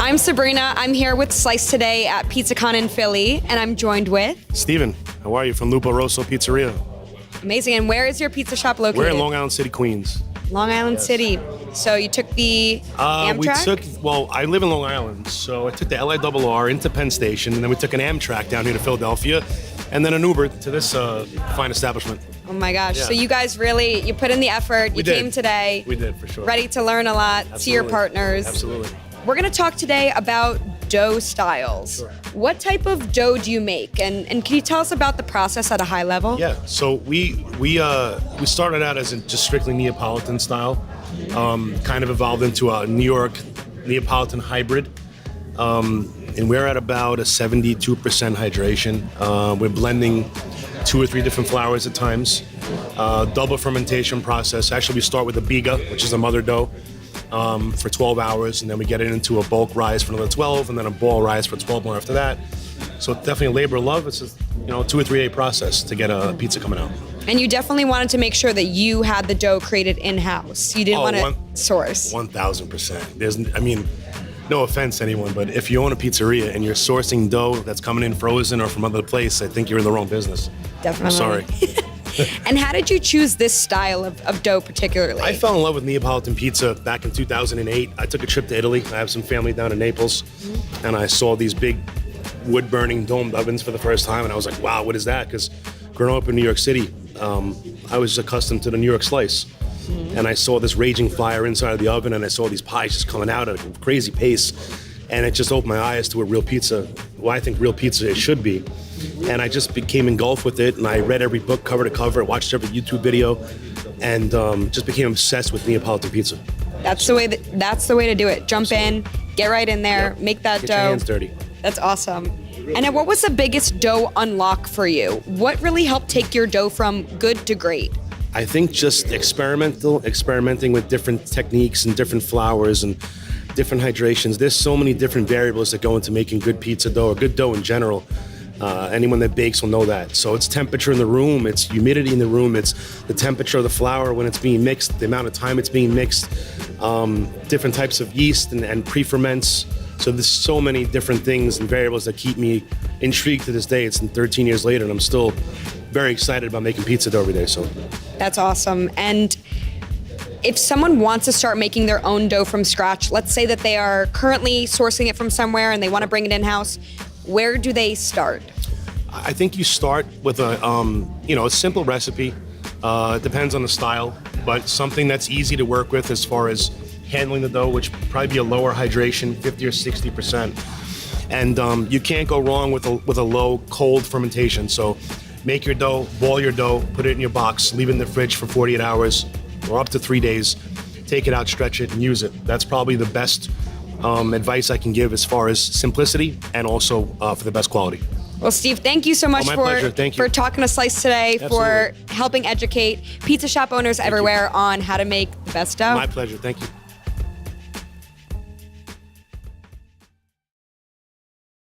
I'm Sabrina. I'm here with Slice today at PizzaCon in Philly, and I'm joined with Stephen, how are you? From Lupo Rosso Pizzeria. Amazing. And where is your pizza shop located? We're in Long Island City, Queens. Long Island City. So you took the Amtrak? I live in Long Island, so I took the LIRR into Penn Station, and then we took an Amtrak down here to Philadelphia, and then an Uber to this fine establishment. Oh my gosh. Yeah. So you guys really, you put in the effort. You came today. We did, for sure. Ready to learn a lot, see your partners. Absolutely. We're going to talk today about dough styles. Sure. What type of dough do you make? And can you tell us about the process at a high level? Yeah, so we started out as just strictly Neapolitan style, kind of evolved into a New York Neapolitan hybrid, and we're at about a 72% hydration. We're blending 2 or 3 different flours at times, double fermentation process. Actually, we start with a biga, which is a mother dough, for 12 hours, and then we get it into a bulk rise for another 12, and then a ball rise for 12 more after that. So definitely a labor of love. It's a 2 or 3 day process to get a pizza coming out. And you definitely wanted to make sure that you had the dough created in-house. You didn't want to source. 1,000%. No offense to anyone, but if you own a pizzeria and you're sourcing dough that's coming in frozen or from other place, I think you're in the wrong business. Definitely. I'm sorry. And how did you choose this style of dough particularly? I fell in love with Neapolitan pizza back in 2008. I took a trip to Italy. I have some family down in Naples, and I saw these big wood-burning domed ovens for the first time, and I was like, wow, what is that? Because growing up in New York City, I was accustomed to the New York slice. And I saw this raging fire inside of the oven, and I saw these pies just coming out at a crazy pace. And it just opened my eyes to what real pizza, I think real pizza should be. And I just became engulfed with it, and I read every book cover to cover, watched every YouTube video, and just became obsessed with Neapolitan pizza. That's the way to do it. Jump in, get right in there, make that Get dough. your hands dirty. That's awesome. And then what was the biggest dough unlock for you? What really helped take your dough from good to great? I think just experimenting with different techniques and different flours and different hydrations. There's so many different variables that go into making good pizza dough or good dough in general. Anyone that bakes will know that. So it's temperature in the room, it's humidity in the room, it's the temperature of the flour when it's being mixed, the amount of time it's being mixed, different types of yeast and pre-ferments. So there's so many different things and variables that keep me intrigued to this day. It's 13 years later, and I'm still very excited about making pizza dough every day. So that's awesome. And if someone wants to start making their own dough from scratch, let's say that they are currently sourcing it from somewhere and they want to bring it in-house, where do they start? I think you start with a simple recipe. It depends on the style, but something that's easy to work with as far as handling the dough, which would probably be a lower hydration, 50 or 60%. And you can't go wrong with a low cold fermentation. So make your dough, boil your dough, put it in your box, leave it in the fridge for 48 hours or up to 3 days. Take it out, stretch it, and use it. That's probably the best advice I can give as far as simplicity and also for the best quality. Well, Steve, thank you so much for talking to Slice today, Absolutely. for helping educate pizza shop owners everywhere on how to make the best dough. My pleasure. Thank you.